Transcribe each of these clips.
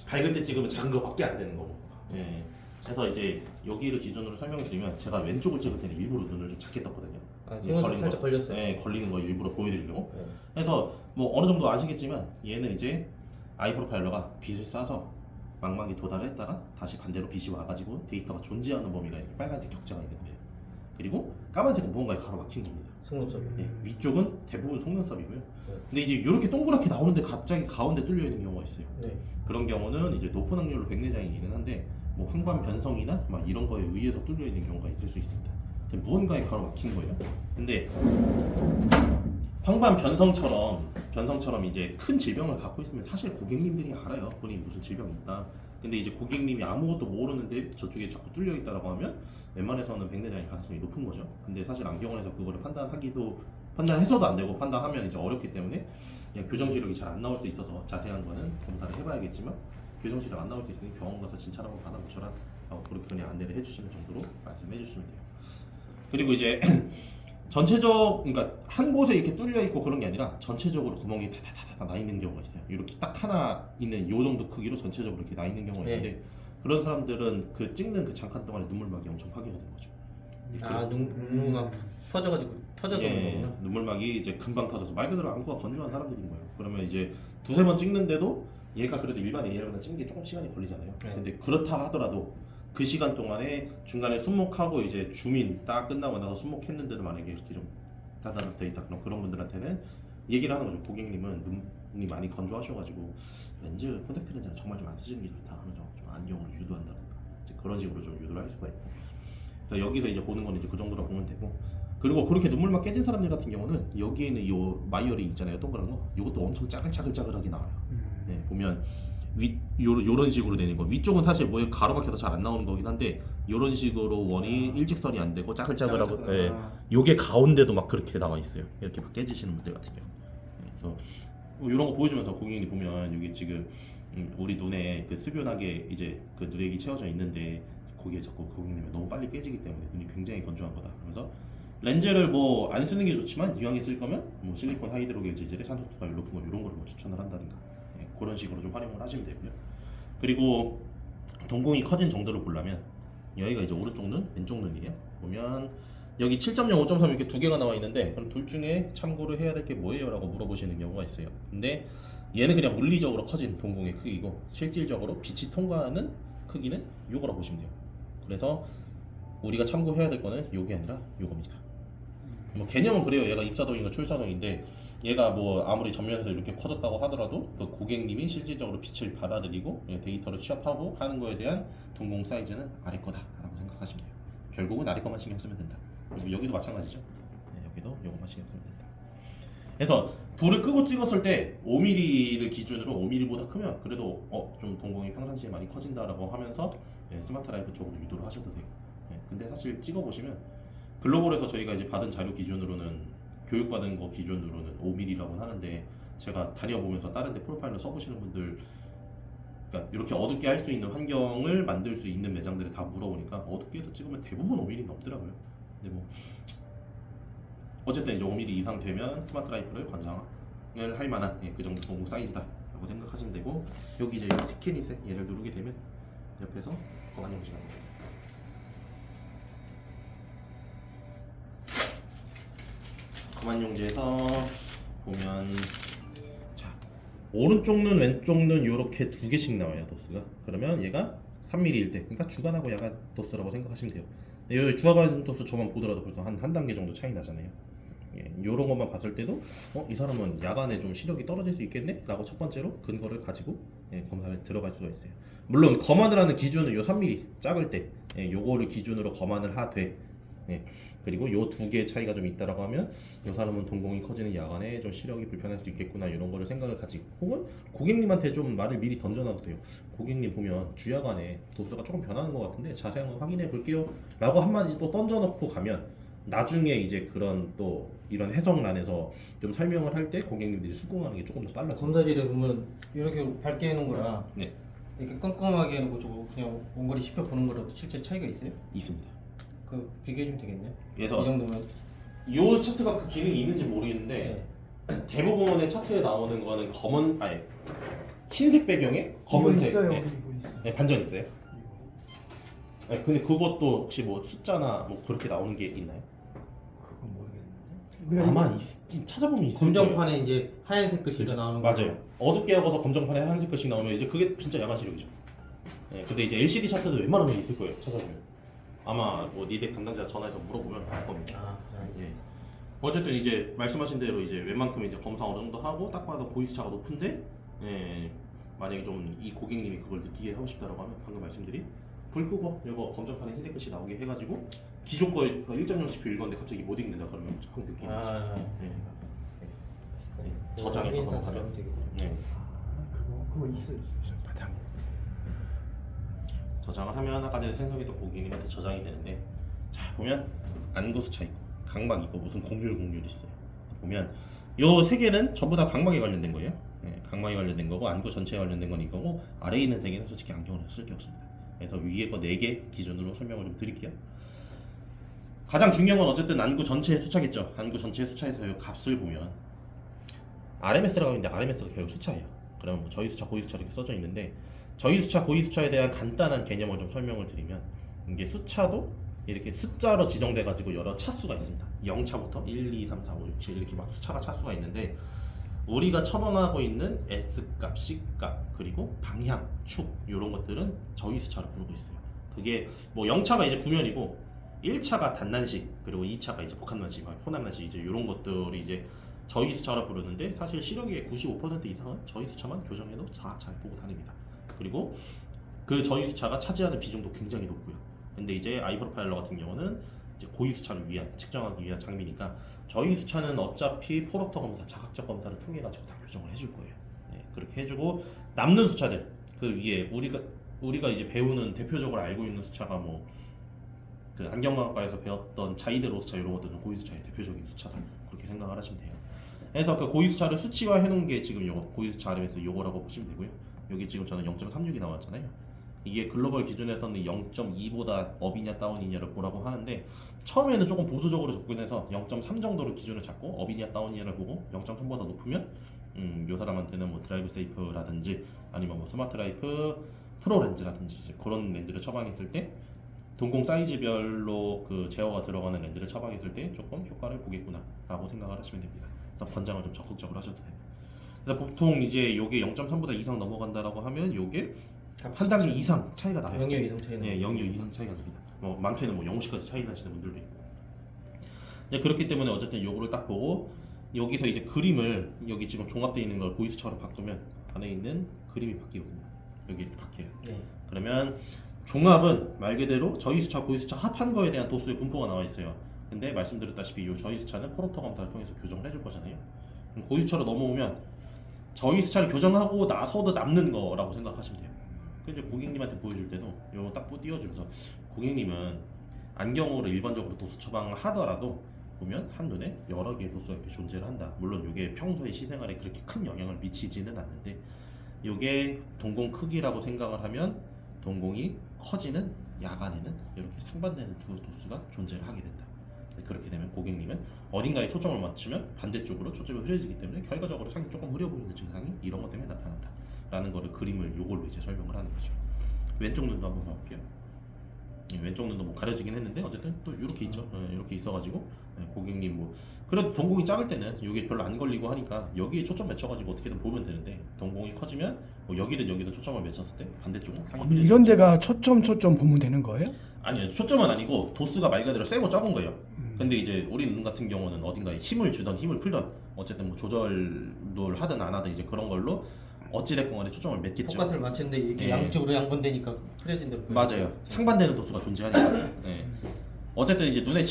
밝을 때 찍으면 작은 거밖에 안 되는 거고. 예. 그래서 이제 여기를 기준으로 설명드리면 제가 왼쪽을 찍을 때는 일부러 눈을 좀 작게 떴거든요. 속눈썹 살짝 걸렸어요. 네, 걸리는 거 일부러 보여드리려고. 네. 그래서 뭐 어느 정도 아시겠지만 얘는 이제 아이 프로파일러가 빛을 쏴서 망막에 도달했다가 다시 반대로 빛이 와가지고 데이터가 존재하는 범위가 이렇게 빨간색 격자가 있는 거예요. 그리고 까만색은 무언가에 가로막힌 겁니다. 속눈썹. 네, 위쪽은 대부분 속눈썹이고요. 근데 이제 이렇게 동그랗게 나오는데 갑자기 가운데 뚫려 있는 경우가 있어요. 네. 그런 경우는 이제 높은 확률로 백내장이기는 한데 뭐 황반 변성이나 막 이런 거에 의해서 뚫려 있는 경우가 있을 수 있습니다. 무언가에 가로막힌 거예요. 근데 황반 변성처럼 이제 큰 질병을 갖고 있으면 사실 고객님들이 알아요. 본인이 무슨 질병이 있다. 근데 이제 고객님이 아무것도 모르는데 저쪽에 자꾸 뚫려 있다라고 하면 웬만해서는 백내장일 가능성이 높은 거죠. 근데 사실 안경원에서 그거를 판단해서도 안 되고 판단하면 이제 어렵기 때문에 그냥 교정 시력이 잘 안 나올 수 있어서 자세한 거는 검사를 해봐야겠지만 교정 시력 안 나올 수 있으니 병원 가서 진찰 한번 받아보셔라. 그렇게 그냥 안내를 해주시는 정도로 말씀해 주시면 돼요. 그리고 이제 그러니까 한 곳에 이렇게 뚫려 있고 그런 게 아니라 전체적으로 구멍이 다다다다 나 있는 경우가 있어요. 이렇게 딱 하나 있는 요 정도 크기로 전체적으로 이렇게 나 있는 경우가 있는데 그런 사람들은 그 찍는 그 잠깐 동안에 눈물막이 엄청 파괴가 된 거죠. 눈물막 터져서 그런 거군요. 눈물막이 이제 금방 터져서 말 그대로 안구가 건조한 사람들인 거예요. 그러면 이제 두세 번 찍는데도 얘가 그래도 일반 AR보다 찍는 게 조금 시간이 걸리잖아요. 근데 그렇다 하더라도 그 시간 동안에 중간에 숨목하고 이제 줌인 딱 끝나고 나서 숨목했는데도 만약에 이렇게 좀 다다닥돼 있다 그런 분들한테는 얘기를 하는 거죠. 고객님은 눈이 많이 건조하셔가지고 렌즈 콘택트 렌즈는 정말 좀 안 쓰시는 게 좋다 하면서 좀 안경을 유도한다든가 이제 그런 식으로 좀 유도를 할 수가 있고. 그래서 여기서 이제 보는 건 이제 그 정도로 보면 되고. 그리고 그렇게 눈물막 깨진 사람들 같은 경우는 여기에 있는 요 마이어리 있잖아요, 동그란 거. 이것도 엄청 짜글짜글하게 나와요. 네, 보면 요런 식으로 되는 거. 위쪽은 사실 뭐에 가로막혀서 잘 안 나오는 거긴 한데 요런 식으로 원이 일직선이 안 되고 짜글짜글하고 예. 요게 가운데도 막 그렇게 나와 있어요. 이렇게 막 깨지시는 분들 같은 경우. 그래서 뭐 이런 거 보여주면서 고객님이 보면 이게 지금 우리 눈에 그 습연하게 이제 그 누대기 채워져 있는데 거기에 자꾸 고객님이 너무 빨리 깨지기 때문에 눈이 굉장히 건조한 거다. 그래서 렌즈를 뭐 안 쓰는 게 좋지만 이왕에 쓸 거면 뭐 실리콘 하이드로겔 재질의 산소 투과율 높은 거 이런 거를 뭐 추천을 한다든가 그런 식으로 좀 활용을 하시면 되고요. 그리고 동공이 커진 정도를 보려면 여기가 이제 오른쪽 눈, 왼쪽 눈이에요. 보면 여기 7.0, 5.3 이렇게 두 개가 나와 있는데 그럼 둘 중에 참고를 해야 될 게 뭐예요? 라고 물어보시는 경우가 있어요. 근데 얘는 그냥 물리적으로 커진 동공의 크기고 실질적으로 빛이 통과하는 크기는 요거라고 보시면 돼요. 그래서 우리가 참고해야 될 거는 요게 아니라 요겁니다. 뭐 개념은 그래요. 얘가 입사동인가 출사동인데 얘가 뭐 아무리 전면에서 이렇게 커졌다고 하더라도 그 고객님이 실질적으로 빛을 받아들이고 데이터를 취합하고 하는 거에 대한 동공 사이즈는 아래 거다라고 생각하시면 돼요. 결국은 아래 것만 신경 쓰면 된다. 그리고 여기도 마찬가지죠. 여기도 요것만 신경 쓰면 된다. 그래서 불을 끄고 찍었을 때 5mm를 기준으로 5mm보다 크면 그래도 좀 동공이 평상시에 많이 커진다라고 하면서 스마트 라이프 쪽으로 유도를 하셔도 돼요. 근데 사실 찍어보시면 글로벌에서 저희가 이제 받은 자료 기준으로는 교육받은 거 기준으로는 5mm라고 하는데 제가 다녀보면서 다른 데 프로파일러 써보시는 분들 그러니까 이렇게 어둡게 할 수 있는 환경을 만들 수 있는 매장들에 다 물어보니까 어둡게 해서 찍으면 대부분 5mm 넘더라고요. 근데 뭐 어쨌든 이제 5mm 이상 되면 스마트 라이프를 권장을 할 만한 그 정도 동공 사이즈다라고 생각하시면 되고 여기 이제 티켓닛에 얘를 누르게 되면 옆에서 거만 형식이 나옵니다. 거만용지에서 보면 자 오른쪽 눈 왼쪽 눈 이렇게 두 개씩 나와요. 도수가. 그러면 얘가 3mm일 때 그러니까 주간하고 야간 도수라고 생각하시면 돼요. 이 주간 도수 저만 보더라도 벌써 한 단계 정도 차이 나잖아요. 이런 것만 봤을 때도 이 사람은 야간에 좀 시력이 떨어질 수 있겠네? 라고 첫 번째로 근거를 가지고 검사를 들어갈 수가 있어요. 물론 검안을 하는 기준은 요 3mm 작을 때 요거를 기준으로 검안을 하되 그리고 요 두 개의 차이가 좀 있다라고 하면 요 사람은 동공이 커지는 야간에 좀 시력이 불편할 수 있겠구나 이런 거를 생각을 가지고 혹은 고객님한테 좀 말을 미리 던져놔도 돼요. 고객님 보면 주야간에 도수가 조금 변하는 것 같은데 자세한 거 확인해 볼게요 라고 한마디 또 던져놓고 가면 나중에 이제 그런 또 이런 해석란에서 좀 설명을 할 때 고객님들이 수긍하는 게 조금 더 빨라져요. 검사실에 보면 이렇게 밝게 해놓은 거랑 네. 이렇게 깜깜하게 해놓고 저거 그냥 원거리 10회 보는 거랑 실제 차이가 있어요? 있습니다. 그 비교해주면 되겠네요. 그래서 이 정도면 요 차트가 그 기능이 있는지 모르겠는데 대부분의 차트에 나오는 거는 흰색 배경에 검은색. 이거 있어요. 네. 이거 있어. 네, 반전 있어요. 이거. 네, 근데 그것도 혹시 뭐 숫자나 뭐 그렇게 나오는 게 있나요? 그건 모르겠는데. 아마 찾아보면 있을 거예요. 검정판에 이제 하얀색 글씨가 나오는 거. 맞아요. 어둡게 하고서 검정판에 하얀색 글씨 나오면 이제 그게 진짜 야간 시력이죠. 네, 근데 이제 LCD 차트도 웬만하면 있을 거예요. 찾아보면. 아마 뭐 니덱 담당자 전화해서 물어보면 알 겁니다. 네. 어쨌든 이제 말씀하신 대로 이제 웬만큼 이제 검사 어느 정도 하고 딱 봐도 고이스차가 높은데, 예, 만약에 좀 이 고객님이 그걸 느끼게 하고 싶다라고 하면 방금 말씀드린 불 끄고 이거 검정판에 흰색 글씨 나오게 해가지고 기존 거 1.0cp 읽었는데 갑자기 못 읽는다 그러면 확 느끼는 거죠. 예. 네, 저장해서 넘어가면 네. 그거 있어. 바탕에. 저장을 하면 아까 전에 생성했던 고객님한테 저장이 되는데, 자 보면 안구 수차 있고 각막 있고 무슨 공률 있어요. 보면 요 세 개는 전부 다 각막에 관련된 거예요. 네, 각막에 관련된 거고 안구 전체에 관련된 건 이거고 아래에 있는 세 개는 솔직히 안경을 쓸 게 없습니다. 그래서 위에 거 4개 기준으로 설명을 좀 드릴게요. 가장 중요한 건 어쨌든 안구 전체의 수차겠죠. 안구 전체의 수차에서 이 값을 보면 RMS라고 하는데 RMS가 결국 수차예요. 그러면 뭐 저희 수차, 고이 수차 이렇게 써져 있는데, 저희 수차, 고이 수차에 대한 간단한 개념을 좀 설명을 드리면, 이게 수차도 이렇게 숫자로 지정돼 가지고 여러 차수가 있습니다. 0차부터 1, 2, 3, 4, 5, 6, 7 이렇게 막 수차가 차수가 있는데, 우리가 처방하고 있는 S값, C값, 그리고 방향, 축 이런 것들은 저희 수차로 부르고 있어요. 그게 뭐 0차가 이제 구면이고 1차가 단난식, 그리고 2차가 이제 복합난식, 호남난식 이제 이런 것들이 이제 저희 수차라 부르는데, 사실 시력의 95% 이상은 저희 수차만 교정해도 다 잘 보고 다닙니다. 그리고 그 저희 수차가 차지하는 비중도 굉장히 높고요. 근데 이제 아이프로파일러 같은 경우는 이제 고위 수차를 위한 측정하기 위한 장비니까, 저희 수차는 어차피 프로터 검사, 자각적 검사를 통해 가지고 다 교정을 해줄 거예요. 네, 그렇게 해주고 남는 수차들 그 위에 우리가 이제 배우는 대표적으로 알고 있는 수차가 뭐 그 안경광과에서 배웠던 자이드 로수차 이런 것들은 고위 수차의 대표적인 수차다, 그렇게 생각을 하시면 돼요. 그래서 그 고위 수차를 수치화 해놓은 게 지금 요거 고위 수차 RMS 요거라고 보시면 되고요. 여기 지금 저는 0.36이 나왔잖아요. 이게 글로벌 기준에서는 0.2보다 업이냐 다운이냐를 보라고 하는데, 처음에는 조금 보수적으로 접근해서 0.3 정도를 기준을 잡고 업이냐 다운이냐를 보고 0.3보다 높으면 요 사람한테는 뭐 드라이브 세이프라든지 아니면 뭐 스마트 라이프 프로 렌즈라든지 이제 그런 렌즈를 처방했을 때, 동공 사이즈별로 그 제어가 들어가는 렌즈를 처방했을 때 조금 효과를 보겠구나 라고 생각을 하시면 됩니다. 그래서 권장을 좀 적극적으로 하셔도 돼요. 그래서 보통 이제 요게 0.3보다 이상 넘어간다라고 하면 요게 한 단계 이상 차이가 나요. 0.2 이상 차이 나요. 네, 0.2 이상 차이가 납니다. 뭐 많게는 뭐 0.5까지 차이 나시는 분들도 있고. 이제 그렇기 때문에 어쨌든 요거를 딱 보고 여기서 이제 그림을, 여기 지금 종합되어 있는 걸 고위수차로 바꾸면 안에 있는 그림이 바뀌거든요. 여기 이렇게 바뀌어요. 네. 그러면 종합은 말 그대로 저희수차, 고위수차 합한 거에 대한 도수의 분포가 나와 있어요. 근데 말씀드렸다시피 이 저희수차는 프로터 검사를 통해서 교정을 해줄 거잖아요. 그럼 고위수차로 넘어오면 저희수차를 교정하고 나서도 남는 거라고 생각하시면 돼요. 그래서 고객님한테 보여줄 때도 이거 딱 띄워주면서, 고객님은 안경으로 일반적으로 도수 처방하더라도 보면 한눈에 여러 개의 도수가 이렇게 존재를 한다. 물론 이게 평소에 시생활에 그렇게 큰 영향을 미치지는 않는데, 이게 동공 크기라고 생각을 하면 동공이 커지는 야간에는 이렇게 상반되는 두 도수가 존재를 하게 된다. 그렇게 되면 고객님은 어딘가에 초점을 맞추면 반대쪽으로 초점이 흐려지기 때문에 결과적으로 상이 조금 흐려 보이는 증상이 이런 것 때문에 나타난다 라는 거를 그림을 요걸로 이제 설명을 하는 거죠. 왼쪽 눈도 한번 봐볼게요. 왼쪽 눈도 뭐 가려지긴 했는데 어쨌든 또 이렇게 있죠. 이렇게 있어가지고 고객님 뭐 그래도 동공이 작을 때는 여기 별로 안 걸리고 하니까 여기에 초점 맞춰가지고 어떻게든 보면 되는데, 동공이 커지면 뭐 여기든 초점을 맞췄을 때 반대쪽은 상이 그럼 이런 데가 초점 보면 되는 거예요? 아니요, 초점은 아니고 도수가 말 그대로 세고 적은 거예요. 근데 이제 우리 눈 같은 경우는 어딘가에 힘을 주던 힘을 풀던 어쨌든 뭐 조절을 하든 안 하든 이제 그런 걸로 어찌됐건 간에 초점을 맺겠죠. 포커스를 맞추는데 이렇게 네. 양쪽으로 양분되니까 흐려진 대로 보여요. 맞아요. 상반되는 도수가 존재하니까. 네. 어쨌든 이제 눈의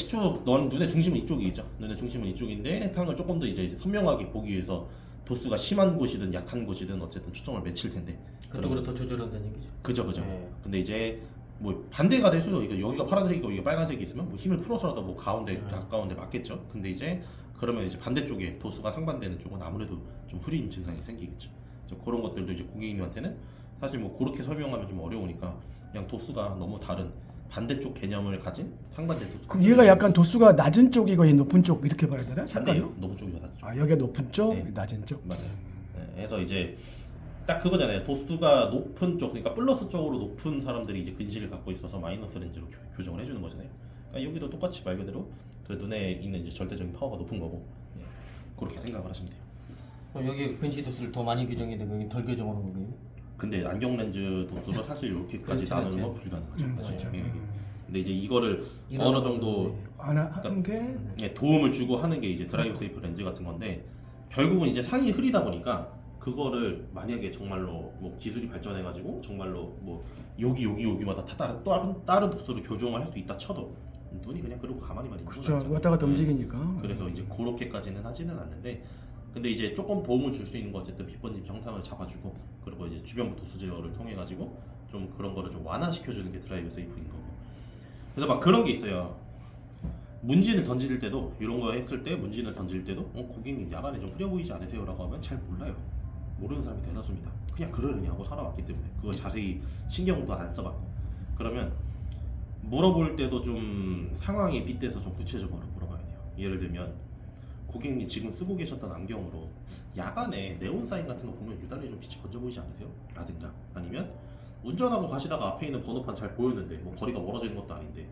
눈의 중심은 이쪽이죠. 눈의 중심은 이쪽인데 탕을 조금 더 이제 선명하게 보기 위해서 도수가 심한 곳이든 약한 곳이든 어쨌든 초점을 맺힐 텐데. 그쪽으로 더 조절한다는 얘기죠. 그죠. 네. 근데 이제 뭐 반대가 될 수도 있고, 여기가 파란색이고 여기가 빨간색이 있으면 뭐 힘을 풀어서라도 뭐 가운데 가까운데 맞겠죠. 근데 이제 그러면 이제 반대쪽에 도수가 상반되는 쪽은 아무래도 좀 흐린 증상이 생기겠죠. 그런 것들도 이제 고객님한테는 사실 뭐 그렇게 설명하면 좀 어려우니까 그냥 도수가 너무 다른 반대쪽 개념을 가진 상반된 도수. 그럼 얘가 약간 도수가 낮은 쪽이고 얘 높은 쪽 이렇게 봐야 되나? 반대요. 높은 쪽이 더 낮죠. 여기가 높은 쪽, 네. 낮은 쪽. 맞아요. 네, 그래서 이제 딱 그거잖아요. 도수가 높은 쪽, 그러니까 플러스 쪽으로 높은 사람들이 이제 근시를 갖고 있어서 마이너스 렌즈로 교정을 해주는 거잖아요. 그러니까 여기도 똑같이 말 그대로 그 눈에 있는 이제 절대적인 파워가 높은 거고, 예. 그렇게 생각을 하시면 돼요. 그럼 여기 근시 도수를 더 많이 규정해야 되고 여기 덜 규정하는 거예요? 근데 안경 렌즈 도수가 사실 이렇게까지 그렇지, 나누는 그렇지. 건 불가능하죠. 그렇죠. 예, 예. 근데 이제 이거를 이런 어느 거- 정도 하는 게 예, 도움을 주고 하는 게 이제 드라이브 세이프 렌즈 같은 건데, 결국은 이제 상이 흐리다 보니까 그거를 만약에 정말로 뭐 기술이 발전해가지고 정말로 뭐 여기마다 다 다른 도수로 교정을 할 수 있다 쳐도 눈이 그냥 그러고 가만히만 있는 그렇죠. 거잖아요. 왔다 갔다 예. 움직이니까. 그래서 이제 그렇게까지는 하지는 않는데, 근데 이제 조금 도움을 줄 수 있는 거 어쨌든 빛번짐 형상을 잡아주고, 그리고 이제 주변부 도수 제어를 통해 가지고 좀 그런 거를 좀 완화시켜주는 게 드라이브 세이프인 거고. 그래서 막 그런 게 있어요. 문진을 던질 때도, 이런 거 했을 때 문진을 던질 때도 고객님 야간에 좀 흐려 보이지 않으세요라고 하면 잘 몰라요. 모르는 사람이 대다수입니다. 그냥 그러려니 하고 살아왔기 때문에 그걸 자세히 신경도 안 써봤고. 그러면 물어볼 때도 좀 상황에 빗대서 좀 구체적으로 물어봐야 돼요. 예를 들면 고객님 지금 쓰고 계셨던 안경으로 야간에 네온 사인 같은 거 보면 유달리 좀 빛이 번져 보이지 않으세요? 라든가, 아니면 운전하고 가시다가 앞에 있는 번호판 잘 보였는데 뭐 거리가 멀어지는 것도 아닌데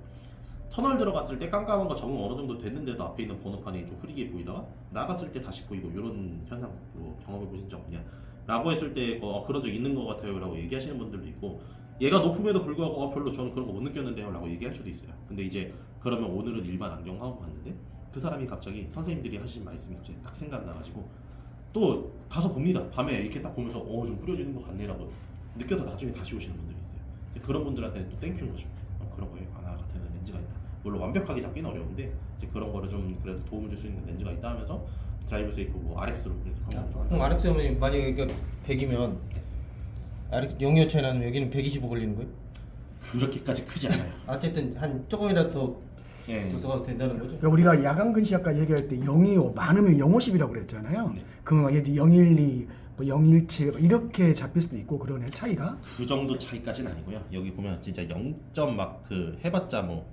터널 들어갔을 때 깜깜한 거 적응 어느 정도 됐는데도 앞에 있는 번호판이 좀 흐리게 보이다가 나갔을 때 다시 보이고, 이런 현상 뭐 경험해 보신 적 없냐? 라고 했을 때 그런 적 있는 것 같아요 라고 얘기하시는 분들도 있고, 얘가 높음에도 불구하고 별로 저는 그런 거 못 느꼈는데요 라고 얘기할 수도 있어요. 근데 이제 그러면 오늘은 일반 안경 하고 갔는데 그 사람이 갑자기 선생님들이 하신 말씀이 갑자기 딱 생각나가지고 또 가서 봅니다. 밤에 이렇게 딱 보면서 좀 뿌려지는 것 같네 라고 느껴서 나중에 다시 오시는 분들이 있어요. 그런 분들한테는 또 땡큐인 거죠. 그런 거에 하나 같은 렌즈가 있다. 물론 완벽하게 잡기는 어려운데 이제 그런 거를 좀 그래도 도움을 줄 수 있는 렌즈가 있다 하면서 드라이브 세이프 뭐 RX로 한번 좀 그럼 RX면 만약에 이게 100이면 RX 0.25 차이 나면 여기는 125 걸리는 거예요? 그렇게까지 크지 않아요. 어쨌든 한 조금이라도 더 예. 도수가 된다는 거죠? 그러니까 우리가 야간 근시 아까 얘기할 때 025 많으면 050이라고 그랬잖아요. 네. 그러면 예를 들어 012, 뭐 017 이렇게 잡힐 수도 있고 그러네 차이가. 그 정도 차이까지는 아니고요. 여기 보면 진짜 0점 막 그 해봤자 뭐,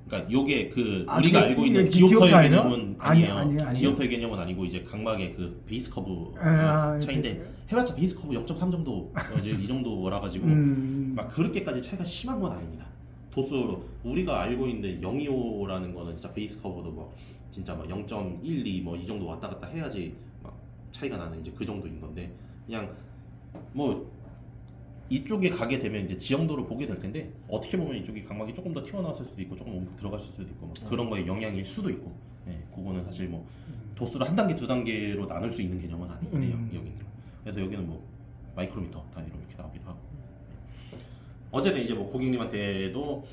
그러니까 요게 그 아, 우리가 그게 알고 있는 디옵터예요? 디옵터의 개념은 아니에요. 아니에요. 디옵터의 개념은 아니고 이제 각막의 그 베이스 커브 차이인데, 베이스. 해봤자 베이스 커브 0.3 정도 이제 이 정도라 가지고 막 그렇게까지 차이가 심한 건 아닙니다. 도수로 우리가 알고 있는 025라는 거는 진짜 베이스 커브도 뭐 진짜 막 0.12 뭐 이 정도 왔다 갔다 해야지 막 차이가 나는 이제 그 정도인 건데, 그냥 뭐 이쪽에 가게 되면 이제 지형도를 보게 될 텐데, 어떻게 보면 이쪽이 각막이 조금 더 튀어나왔을 수도 있고 조금 움푹 들어갔을 수도 있고 뭐 그런 거에 영향일 수도 있고, 예, 그거는 사실 뭐 도수를 한 단계 두 단계로 나눌 수 있는 개념은 아니에요. 여기는. 그래서 여기는 뭐 마이크로미터 단위로 이렇게 나오기도 하고. 어쨌든 이제 뭐 고객님한테도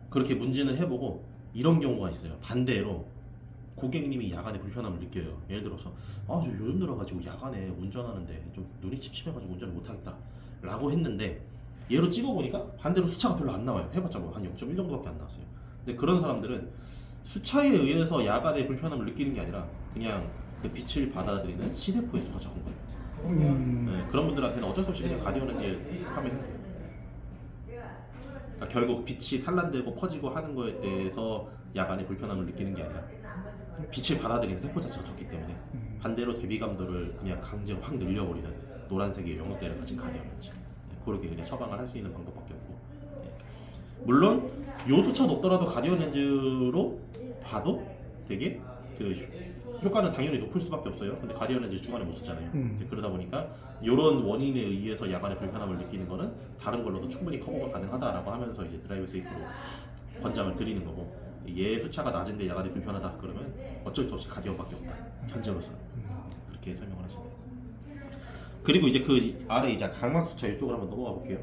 그렇게 문진을 해보고, 이런 경우가 있어요. 반대로 고객님이 야간에 불편함을 느껴요. 예를 들어서 저 요즘 들어가지고 야간에 운전하는데 좀 눈이 칩칩해가지고 운전을 못하겠다 라고 했는데, 얘로 찍어보니까 반대로 수차가 별로 안 나와요. 해봤자 뭐 한 0.1 정도밖에 안 나왔어요. 근데 그런 사람들은 수차에 의해서 야간에 불편함을 느끼는 게 아니라 그냥 그 빛을 받아들이는 시세포의 수가 적은 거예요. 네, 그런 분들한테는 어쩔 수 없이 그냥 가디언 렌즈 하면 돼요. 그러니까 결국 빛이 산란되고 퍼지고 하는 거에 대해서 야간에 불편함을 느끼는 게 아니라 빛을 받아들이는 세포 자체가 적기 때문에, 반대로 대비감도를 그냥 강제로 확 늘려버리는 노란색의 영역대를 가진 가디언 렌즈, 그렇게 그냥 처방을 할 수 있는 방법밖에 없고, 물론 요 수차 높더라도 가디언 렌즈로 봐도 되게 그 효과는 당연히 높을 수밖에 없어요. 근데 가디언 렌즈 주간에 못 쓰잖아요. 이제 그러다 보니까 이런 원인에 의해서 야간에 불편함을 느끼는 거는 다른 걸로도 충분히 커버가 가능하다라고 하면서 이제 드라이브 세이프로 권장을 드리는 거고, 얘 수차가 낮은데 야간에 불편하다 그러면 어쩔 수 없이 가디언밖에 없다, 현재로서. 그렇게 설명을 하시면 돼요. 그리고 이제 그 아래 이제 각막 수차 이쪽으로 한번 넘어가 볼게요.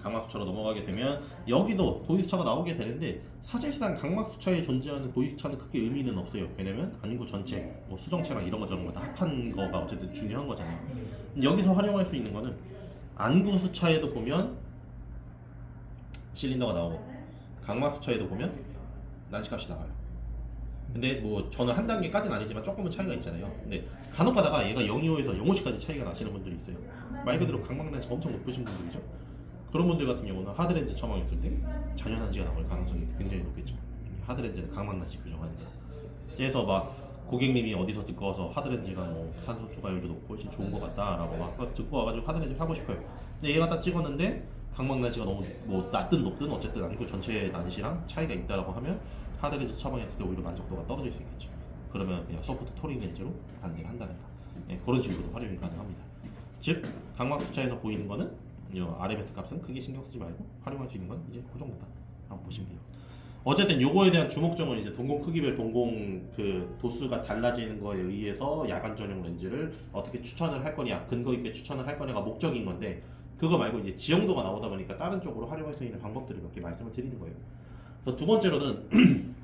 각막 수차로 넘어가게 되면 여기도 고유 수차가 나오게 되는데, 사실상 각막 수차에 존재하는 고유 수차는 크게 의미는 없어요. 왜냐면 안구 전체, 뭐 수정체랑 이런 거 저런 거 다 합한 거가 어쨌든 중요한 거잖아요. 여기서 활용할 수 있는 거는 안구 수차에도 보면 실린더가 나오고, 각막 수차에도 보면 난시값이 나와요. 근데 뭐 저는 한 단계까지는 아니지만 조금은 차이가 있잖아요. 근데 간혹 가다가 얘가 025에서 050까지 차이가 나시는 분들이 있어요. 말 그대로 각막 난시가 엄청 높으신 분들이죠. 그런 분들 같은 경우는 하드렌즈 처방했을 때 잔여난시가 나올 가능성이 굉장히 높겠죠. 하드렌즈는 각막 난시 교정하니까. 그래서 막 고객님이 어디서 듣고 와서 하드렌즈가 뭐 산소 추가율도 높고 훨씬 좋은 것 같다라고 막 듣고 와가지고 하드렌즈 하고 싶어요. 근데 얘가 딱 찍었는데 각막 난시가 너무 뭐 낮든 높든 어쨌든 안구 전체 난시랑 차이가 있다라고 하면 하드렌즈 처방했을 때 오히려 만족도가 떨어질 수 있겠죠. 그러면 그냥 소프트 토링 렌즈로 반대를 한다든가 그런 식으로도 활용이 가능합니다. 즉 각막 수차에서 보이는 거는 RMS 값은 크게 신경 쓰지 말고 활용할 수 있는 건 이제 그 정도다라고 보시면 돼요. 어쨌든 요거에 대한 주목점은 이제 동공 크기별 동공 그 도수가 달라지는 거에 의해서 야간 전용 렌즈를 어떻게 추천을 할 거냐, 근거 있게 추천을 할 거냐가 목적인 건데, 그거 말고 이제 지형도가 나오다 보니까 다른 쪽으로 활용할 수 있는 방법들을 몇 개 말씀을 드리는 거예요. 그래서 두 번째로는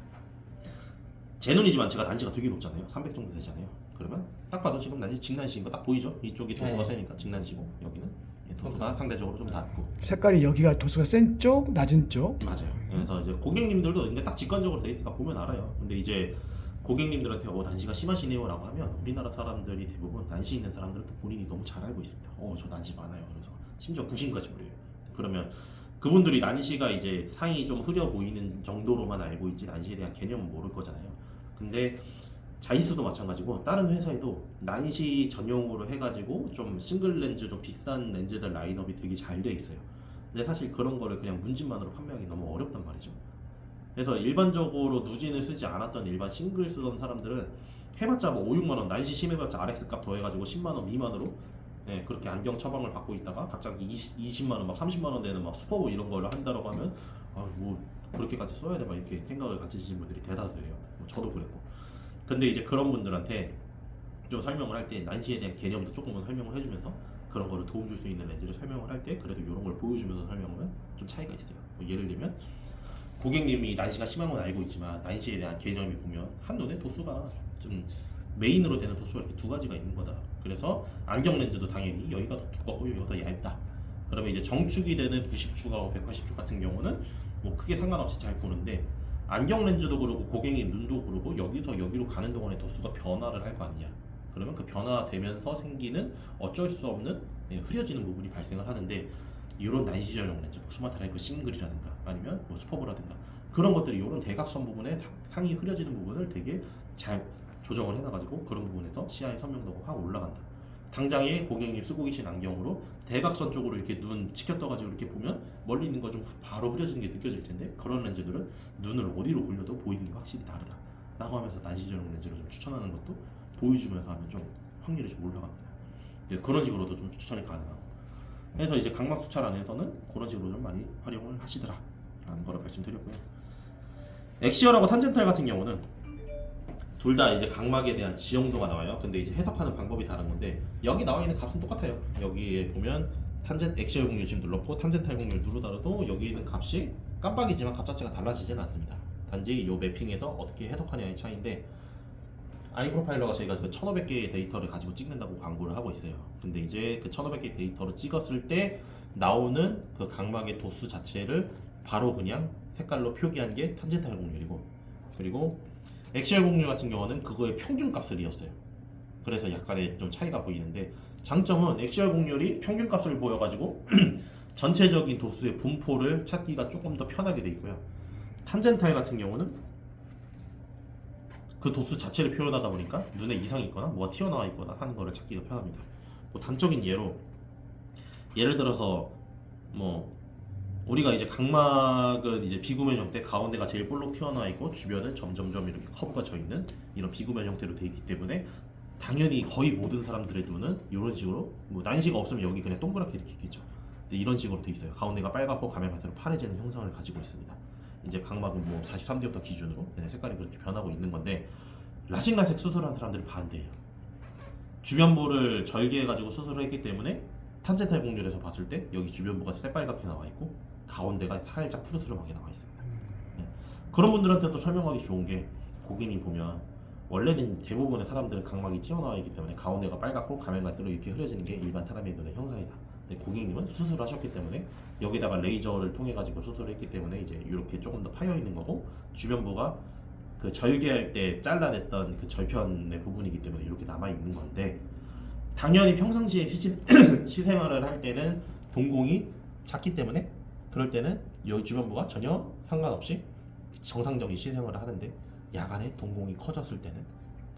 제 눈이지만 제가 난시가 되게 높잖아요. 300 정도 되잖아요. 그러면 딱 봐도 지금 난시 직난시인 거 딱 보이죠? 이쪽이 도수가 세니까 직난시고 여기는 도수가 상대적으로 좀 낮고. 색깔이 여기가 도수가 센 쪽, 낮은 쪽. 맞아요. 그래서 이제 고객님들도 이게 딱 직관적으로 돼 있으니까 보면 알아요. 근데 이제 고객님들한테 난시가 심하시네요라고 하면 우리나라 사람들이 대부분 난시 있는 사람들은 또 본인이 너무 잘 알고 있습니다. 저 난시 많아요. 그래서 심지어 구신까지 부려요. 그러면 그분들이 난시가 이제 상이 좀 흐려 보이는 정도로만 알고 있지 난시에 대한 개념은 모를 거잖아요. 근데 자이스도 마찬가지고 다른 회사에도 난시 전용으로 해가지고 좀 싱글 렌즈 좀 비싼 렌즈들 라인업이 되게 잘 돼 있어요. 근데 사실 그런 거를 그냥 문진만으로 판매하기 너무 어렵단 말이죠. 그래서 일반적으로 누진을 쓰지 않았던 일반 싱글 쓰던 사람들은 해봤자 뭐 5, 6만원, 난시 심해봤자 RX 값 더해가지고 10만원 미만으로 그렇게 안경 처방을 받고 있다가 갑자기 20만원, 막 30만원 되는 막 슈퍼보 이런 걸 한다라고 하면 뭐 그렇게까지 써야 돼 막 이렇게 생각을 가지신 분들이 대다수예요. 뭐 저도 그랬고. 근데 이제 그런 분들한테 좀 설명을 할 때 난시에 대한 개념도 조금은 설명을 해주면서 그런 거를 도움 줄 수 있는 렌즈를 설명을 할 때 그래도 이런 걸 보여주면서 설명하면 좀 차이가 있어요. 뭐 예를 들면 고객님이 난시가 심한 건 알고 있지만 난시에 대한 개념이 보면 한눈에 도수가 좀 메인으로 되는 도수가 이렇게 두 가지가 있는 거다. 그래서 안경 렌즈도 당연히 여기가 더 두껍고 여기가 더 얇다. 그러면 이제 정축이 되는 90축하고 180축 같은 경우는 뭐 크게 상관없이 잘 보는데, 안경 렌즈도 그렇고 고객님 눈도 그렇고 여기서 여기로 가는 동안에 도수가 변화를 할 거 아니냐. 그러면 그 변화되면서 생기는 어쩔 수 없는 흐려지는 부분이 발생을 하는데, 이런 난시 전용 렌즈, 뭐 스마트라이프 싱글이라든가 아니면 뭐 슈퍼보라든가 그런 것들이 이런 대각선 부분에 상이 흐려지는 부분을 되게 잘 조정을 해놔가지고 그런 부분에서 시야의 선명도가 확 올라간다. 당장에 고객님 쓰고 계신 안경으로 대각선 쪽으로 이렇게 눈 치켜떠가지고 이렇게 보면 멀리 있는 거 좀 바로 흐려지는 게 느껴질 텐데, 그런 렌즈들은 눈을 어디로 굴려도 보이는 게 확실히 다르다 라고 하면서 난시 전용 렌즈를 좀 추천하는 것도 보여주면서 하면 좀 확률이 좀 올라갑니다. 그런 식으로도 좀 추천이 가능하고, 그래서 이제 각막 수찰 안에서는 그런 식으로 좀 많이 활용을 하시더라 라는 거를 말씀드렸고요. 엑시얼하고 탄젠탈 같은 경우는 둘 다 이제 각막에 대한 지형도가 나와요. 근데 이제 해석하는 방법이 다른 건데, 여기 나와 있는 값은 똑같아요. 여기에 보면 엑시얼 공률 지금 눌렀고 탄젠탈 공률 누르더라도 여기 있는 값이 깜빡이지만 값 자체가 달라지지는 않습니다. 단지 이 매핑에서 어떻게 해석하냐의 차이인데, 아이프로파일러가 저희가 그 1500개의 데이터를 가지고 찍는다고 광고를 하고 있어요. 근데 이제 그 1500개 데이터를 찍었을 때 나오는 그 각막의 도수 자체를 바로 그냥 색깔로 표기한 게 탄젠탈 공률이고, 그리고 엑시얼 공률 같은 경우는 그거의 평균 값을 이었어요. 그래서 약간의 좀 차이가 보이는데, 장점은 엑시얼 공률이 평균 값을 보여가지고 전체적인 도수의 분포를 찾기가 조금 더 편하게 돼 있고요. 탄젠탈 같은 경우는 그 도수 자체를 표현하다 보니까 눈에 이상이 있거나 뭐가 튀어나와 있거나 하는 거를 찾기가 편합니다. 뭐 단적인 예로, 예를 들어서 뭐 우리가 이제 각막은 이제 비구면 형태, 가운데가 제일 볼록 튀어나와 있고 주변은 점점점 이렇게 커브가 져 있는 이런 비구면 형태로 되어 있기 때문에 당연히 거의 모든 사람들의 눈은 이런 식으로, 뭐 난시가 없으면 여기 그냥 동그랗게 이렇게 있겠죠. 근데 이런 식으로 되어 있어요. 가운데가 빨갛고 가면 갈수록 파래지는 형상을 가지고 있습니다. 이제 각막은 뭐 43디옵터 기준으로 색깔이 그렇게 변하고 있는 건데, 라식라섹 수술한 사람들은 반대예요. 주변부를 절개해가지고 수술을 했기 때문에 탄젠탈 공률에서 봤을 때 여기 주변부가 새빨갛게 나와 있고 가운데가 살짝 푸르스름하게 나와 있습니다. 그런 분들한테도 설명하기 좋은 게, 고객님 보면 원래는 대부분의 사람들은 각막이 튀어나와 있기 때문에 가운데가 빨갛고 가면 갈수록 이렇게 흐려지는 게 일반 사람의 눈의 형상이다. 근데 고객님은 수술을 하셨기 때문에 여기다가 레이저를 통해 가지고 수술을 했기 때문에 이제 이렇게 조금 더 파여 있는 거고, 주변부가 그 절개할 때 잘라냈던 그 절편의 부분이기 때문에 이렇게 남아 있는 건데, 당연히 평상시에 시생활을 할 때는 동공이 작기 때문에 그럴 때는 여기 주변부가 전혀 상관없이 정상적인 시생활을 하는데, 야간에 동공이 커졌을 때는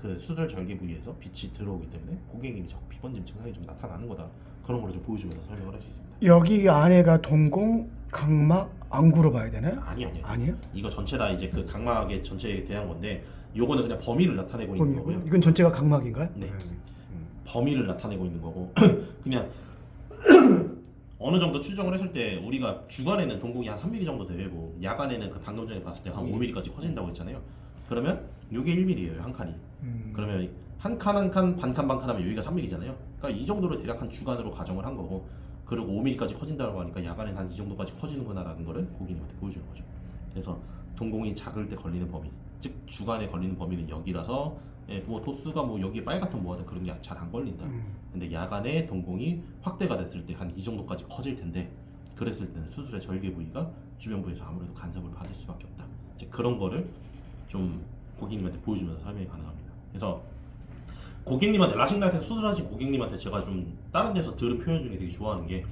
그 수술 절개 부위에서 빛이 들어오기 때문에 고객님이 자꾸 비번짐 증상이 좀 나타나는 거다. 그런 거를 좀 보여주면서 설명을 할 수 있습니다. 여기 안에가 동공, 각막, 안구로 봐야 되나요? 아니요. 아니에요? 이거 전체 다 이제 그 각막의 전체에 대한 건데 요거는 그냥 범위를 나타내고 있는 거고요. 이건 전체가 각막인가요? 네. 범위를 나타내고 있는 거고 그냥 어느 정도 추정을 했을 때 우리가 주간에는 동공이 한 3mm 정도 되고 야간에는 그 방금 전에 봤을 때 한 5mm까지 커진다고 했잖아요. 그러면 이게 1mm예요 한 칸이. 그러면 한 칸 한 칸 반칸 하면 여기가 3mm잖아요. 그러니까 이 정도를 대략 한 주간으로 가정을 한 거고 그리고 5mm까지 커진다고 하니까 야간에는 한 이 정도까지 커지는구나라는 거를 고객님한테 보여주는 거죠. 그래서 동공이 작을 때 걸리는 범위, 즉 주간에 걸리는 범위는 여기라서 뭐 도수가 뭐 여기에 빨갛든 뭐하든 그런 게 잘 안 걸린다. 근데 야간에 동공이 확대가 됐을 때 한 이 정도까지 커질 텐데 그랬을 때는 수술의 절개 부위가 주변부에서 아무래도 간섭을 받을 수밖에 없다. 이제 그런 거를 좀 고객님한테 보여주면서 설명이 가능합니다. 그래서 고객님한테 라식 라섹 수술하신 고객님한테 제가 좀 다른 데서 들은 표현 중에 되게 좋아하는 게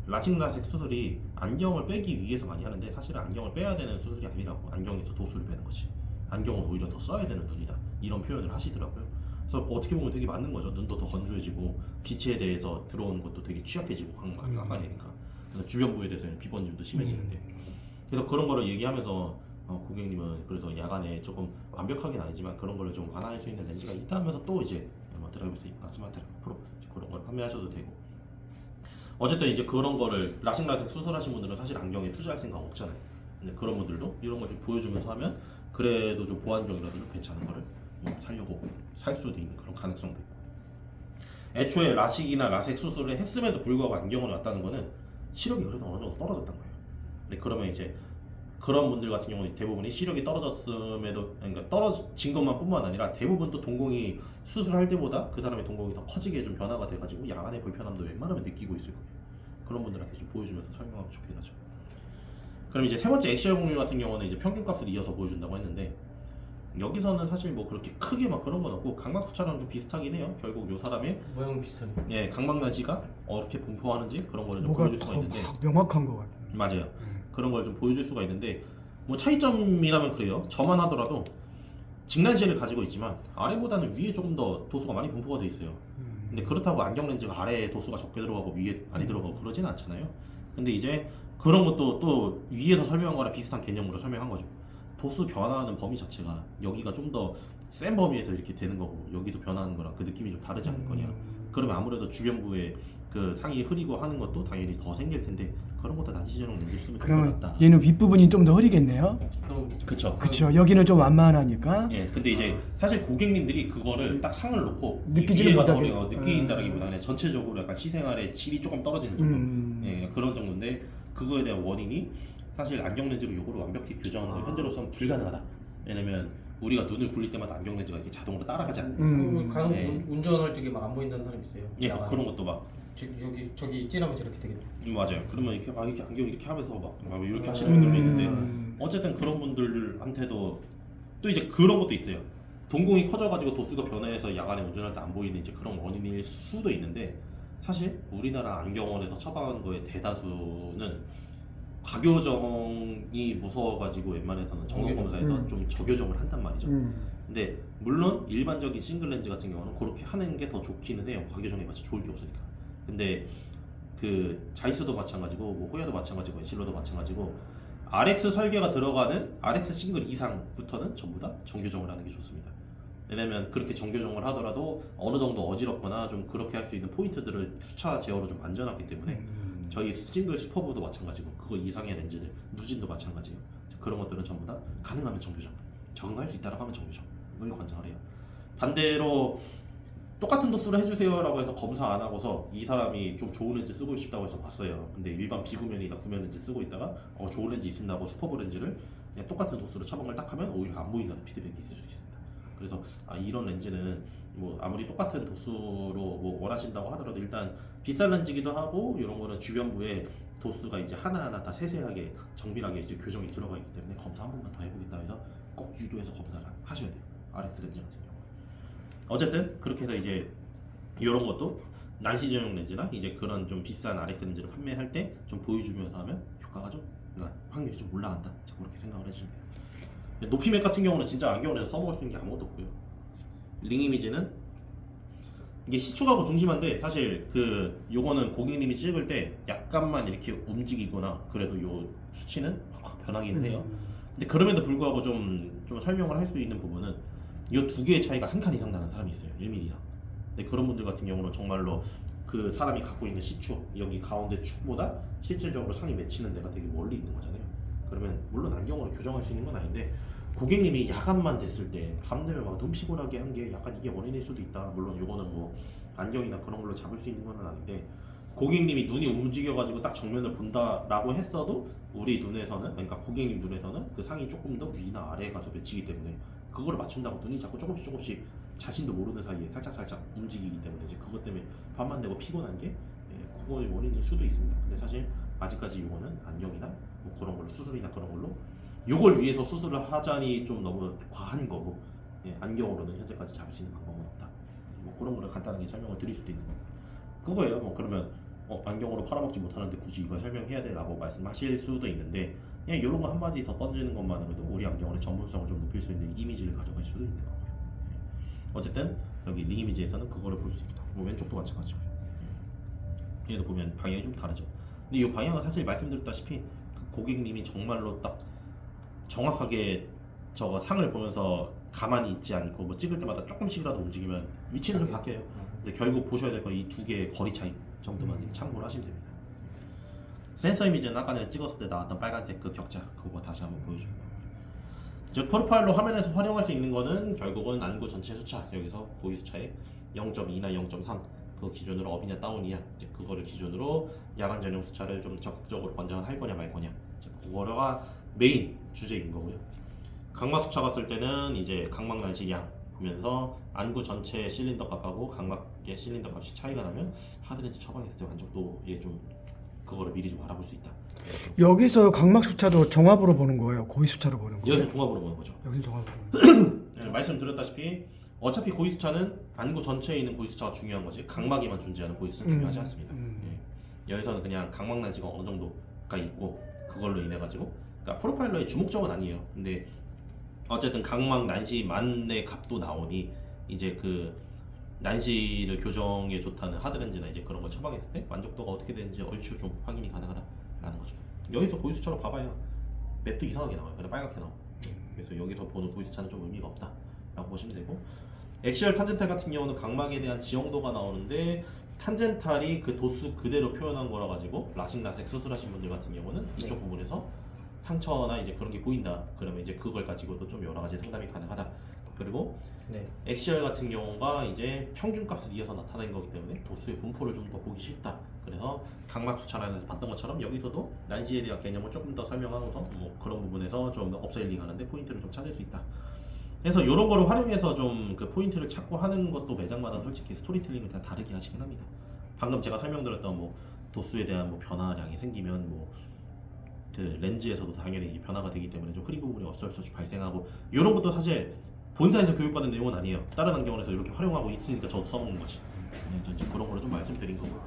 라식 라섹 수술이 안경을 빼기 위해서 많이 하는데 사실은 안경을 빼야 되는 수술이 아니라고. 안경에서 도수를 빼는 거지. 안경은 오히려 더 써야 되는 눈이다. 이런 표현을 하시더라고요. 그래서 어떻게 보면 되게 맞는 거죠. 눈도 더 건조해지고 빛에 대해서 들어오는 것도 되게 취약해지고 각막이니까. 그래서 주변부에 대해서는 비번짐도 심해지는데. 그래서 그런 거를 얘기하면서 고객님은 그래서 야간에 조금 완벽하긴 아니지만 그런 거를 좀 완화할 수 있는 렌즈가 있다 하면서 또 이제 드라이브 세이프나 스마트 프로 그런 걸 판매하셔도 되고. 어쨌든 이제 그런 거를 라식 라섹 수술하신 분들은 사실 안경에 투자할 생각 없잖아요. 근데 그런 분들도 이런 걸 좀 보여주면서 하면 그래도 좀 보안적이라도 좀 괜찮은 거를 살려고 살 수도 있는 그런 가능성도 있고. 애초에 라식이나 라섹 수술을 했음에도 불구하고 안경을 왔다는 거는 시력이 그래도 어느 정도 떨어졌던 거예요. 근데 그러면 이제 그런 분들 같은 경우는 대부분이 시력이 떨어졌음에도 그러니까 떨어진 것만 뿐만 아니라 대부분 또 동공이 수술할 때보다 그 사람의 동공이 더 커지게 좀 변화가 돼가지고 야간의 불편함도 웬만하면 느끼고 있을 거예요. 그런 분들한테 좀 보여주면서 설명하면 좋긴 하죠. 그럼 이제 세 번째 엑시얼 공률 같은 경우는 이제 평균값을 이어서 보여준다고 했는데 여기서는 사실 뭐 그렇게 크게 막 그런 건 없고 각막 수차랑 좀 비슷하긴 해요. 결국 요 사람의 모양 비슷하네. 각막 나시가 어떻게 분포하는지 그런 거를 좀 뭐가 보여줄 수가 더 있는데 명확한 것 같아요. 맞아요. 그런 걸 좀 보여줄 수가 있는데 뭐 차이점이라면 그래요. 저만 하더라도 직난시를 가지고 있지만 아래보다는 위에 조금 더 도수가 많이 분포가 돼 있어요. 근데 그렇다고 안경 렌즈가 아래에 도수가 적게 들어가고 위에 많이 들어가고 그러진 않잖아요. 근데 이제 그런 것도 또 위에서 설명한 거랑 비슷한 개념으로 설명한 거죠. 도수 변화하는 범위 자체가 여기가 좀 더 센 범위에서 이렇게 되는 거고 여기서 변하는 거랑 그 느낌이 좀 다르지 않을 거냐. 그러면 아무래도 주변부에 그 상이 흐리고 하는 것도 당연히 더 생길 텐데 그런 것도 난시전용 렌즈를 쓰면 될 것 그러면 같다. 얘는 윗부분이 좀 더 흐리겠네요. 그쵸. 그렇죠. 여기는 좀 완만하니까. 예, 근데 이제 사실 고객님들이 그거를 딱 상을 놓고 느끼지는 위에가 못하게. 더 느낀다라기보다는 전체적으로 약간 시생활의 질이 조금 떨어지는 정도. 예, 그런 정도인데 그거에 대한 원인이 사실 안경 렌즈로 요거를 완벽히 교정하는 건 현재로서는 불가능하다. 왜냐면 우리가 눈을 굴릴 때마다 안경 렌즈가 이렇게 자동으로 따라가지 않는 이상. 간혹 네. 운전할 적에 막 안 보인다는 사람 있어요. 예, 야간에. 그런 것도 막 저기 찐하면 저렇게 되겠네. 맞아요. 그러면 이렇게 막 이렇게 안경 이렇게 하면서 막 이렇게 하시는 분들도 있는데 음. 어쨌든 그런 분들한테도 또 이제 그런 것도 있어요. 동공이 커져가지고 도수가 변해서 야간에 운전할 때 안 보이는 이제 그런 원인일 수도 있는데 사실 우리나라 안경원에서 처방한 거의 대다수는 과교정이 무서워가지고 웬만해서는 점검검사에서 좀 저교정을 한단 말이죠. 근데 물론 일반적인 싱글 렌즈 같은 경우는 그렇게 하는 게 더 좋기는 해요. 과교정에 마치 좋을 게 없으니까. 근데 그 자이스도 마찬가지고 뭐 호야도 마찬가지고 에실로도 마찬가지고 RX 설계가 들어가는 RX 싱글 이상부터는 전부 다 정교정을 하는 게 좋습니다. 왜냐면 그렇게 정교정을 하더라도 어느 정도 어지럽거나 좀 그렇게 할 수 있는 포인트들을 수차 제어로 좀 만져놨기 때문에 저희 싱글 슈퍼보도 마찬가지고 그거 이상의 렌즈들 누진도 마찬가지예요. 그런 것들은 전부 다 가능하면 정교정, 적응할 수 있다라고 하면 정교정을 권장을 해요. 반대로 똑같은 도수를 해주세요라고 해서 검사 안 하고서 이 사람이 좀 좋은 렌즈 쓰고 싶다고 해서 봤어요. 근데 일반 비구면이나 구면 렌즈 쓰고 있다가 좋은 렌즈 있습니다고 슈퍼보 렌즈를 그냥 똑같은 도수로 처방을 딱 하면 오히려 안 보인다는 피드백이 있을 수 있습니다. 그래서 이런 렌즈는 뭐 아무리 똑같은 도수로 뭐 원하신다고 하더라도 일단 비싼 렌즈기도 하고 이런 거는 주변부에 도수가 이제 하나하나 다 세세하게 정밀하게 이제 교정이 들어가 있기 때문에 검사 한 번만 더 해보겠다 해서 꼭 유도해서 검사를 하셔야 돼요. RX 렌즈 같은 경우. 어쨌든 그렇게 해서 이제 이런 것도 난시 전용 렌즈나 이제 그런 좀 비싼 RX 렌즈를 판매할 때 좀 보여주면서 하면 효과가 좀 확률이 좀 올라간다. 그렇게 생각을 해주시면 돼요. 높이맥 같은 경우는 진짜 안경에서 써먹을 수 있는 게 아무것도 없고요. 링 이미지는 이게 시축하고 중심한데 사실 그 요거는 고객님이 찍을 때 약간만 이렇게 움직이거나 그래도 요 수치는 확 변하기는 해요. 근데 그럼에도 불구하고 좀 설명을 할 수 있는 부분은 이 두 개의 차이가 한 칸 이상 나는 사람이 있어요. 1mm 이상. 근데 그런 분들 같은 경우는 정말로 그 사람이 갖고 있는 시축 여기 가운데 축보다 실질적으로 상이 맺히는 데가 되게 멀리 있는 거잖아요. 그러면 물론 안경으로 교정할 수 있는 건 아닌데 고객님이 야간만 됐을 때 밤 되면 막 눈 피곤하게 한 게 약간 이게 원인일 수도 있다. 물론 이거는 뭐 안경이나 그런 걸로 잡을 수 있는 건 아닌데 고객님이 눈이 움직여가지고 딱 정면을 본다라고 했어도 우리 눈에서는 그러니까 고객님 눈에서는 그 상이 조금 더 위나 아래에 가서 맺히기 때문에 그거를 맞춘다고 눈이 자꾸 조금씩 자신도 모르는 사이에 살짝 움직이기 때문에 이제 그것 때문에 밤만 되고 피곤한 게 그거의 원인일 수도 있습니다. 근데 사실 아직까지 이거는 안경이나 뭐 그런 걸로 수술이나 그런 걸로 이걸 위해서 수술을 하자니 좀 너무 과한 거고 안경으로는 현재까지 잡을 수 있는 방법은 없다. 뭐 그런 거를 간단하게 설명을 드릴 수도 있는 거고 그거예요. 뭐 그러면 안경으로 팔아먹지 못하는데 굳이 이걸 설명해야 되라고 말씀하실 수도 있는데 그냥 이런 거 한마디 더 던지는 것만으로도 우리 안경의 전문성을 좀 높일 수 있는 이미지를 가져갈 수도 있는 거고요. 어쨌든 여기 링 이미지에서는 그거를 볼 수 있다. 뭐 왼쪽도 마찬가지고요. 얘도 보면 방향이 좀 다르죠. 근데 이 방향은 사실 말씀드렸다시피 그 고객님이 정말로 딱 정확하게 저거 상을 보면서 가만히 있지 않고 뭐 찍을 때마다 조금씩이라도 움직이면 위치는 좀 바뀌어요. 근데 결국 보셔야 될 건 이 두 개의 거리 차이 정도만 참고를 하시면 됩니다. 센서 이미지는 아까 전에 찍었을 때 나왔던 빨간색 그 격자 그거 다시 한번 보여주는 거고요. 즉 프로파일로 화면에서 활용할 수 있는 거는 결국은 안구 전체 수차 여기서 고유 수차에 0.2나 0.3 그 기준으로 업이냐 다운이냐 이제 그거를 기준으로 야간 전용 수차를 좀 적극적으로 권장을 할 거냐 말 거냐 그거가 메인 주제인 거고요. 각막 수차 갔을 때는 이제 각막 날씨 양 보면서 안구 전체 실린더 값하고 각막의 실린더 값이 차이가 나면 하드렌즈 처방했을 때 만족도에 좀 그거를 미리 좀 알아볼 수 있다. 여기서 각막 수차도 정합으로 보는 거예요? 고의 수차로 보는 거예요? 여기서 종합으로 보는 거죠. 여기서 정합으로 보는 거예요. 네, 말씀드렸다시피 어차피 고의 수차는 안구 전체에 있는 고의 수차가 중요한 거지 각막에만 존재하는 고의 수차는 중요하지 않습니다. 예. 여기서는 그냥 각막 난지가 어느 정도가 있고 그걸로 인해 가지고 그러니까 프로파일러의 주목적은 아니에요. 근데 어쨌든 각막 난시만의 값도 나오니 이제 그 난시를 교정에 좋다는 하드렌즈나 이제 그런 걸 처방했을 때 만족도가 어떻게 되는지 얼추 좀 확인이 가능하다라는 거죠. 여기서 고의 수차로 봐봐야 맵도 이상하게 나와요. 그냥 빨갛게 나와. 그래서 여기서 보는 고의 수차는 좀 의미가 없다라고 보시면 되고 엑시얼 탄젠탈 같은 경우는 각막에 대한 지형도가 나오는데 탄젠탈이 그 도수 그대로 표현한 거라 가지고 라식 수술하신 분들 같은 경우는 이쪽 부분에서 상처나 이제 그런 게 보인다. 그러면 이제 그걸 가지고도 좀 여러 가지 상담이 가능하다. 그리고 엑시얼 같은 경우가 이제 평균값을 이어서 나타낸 거기 때문에 도수의 분포를 좀 더 보기 쉽다. 그래서 각막 수차라는 봤던 것처럼 여기서도 난시에 대한 개념을 조금 더 설명하고서 뭐 그런 부분에서 좀 업셀링하는데 포인트를 좀 찾을 수 있다. 그래서 이런 거를 활용해서 좀 그 포인트를 찾고 하는 것도 매장마다 솔직히 스토리텔링을 다 다르게 하시긴 합니다. 방금 제가 설명드렸던 뭐 도수에 대한 뭐 변화량이 생기면 뭐 그 렌즈에서도 당연히 변화가 되기 때문에 좀 흐린 부분이 어쩔 수 없이 발생하고 이런 것도 사실 본사에서 교육받은 내용은 아니에요. 다른 안경원에서 이렇게 활용하고 있으니까 저도 써먹는 거지. 전 이제 그런 거를 좀 말씀드린 거고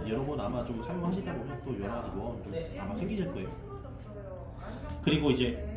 여러분 아마 좀 사용하시다 보면 또 여러 가지 뭐 좀 아마 생기실 거예요. 그리고 이제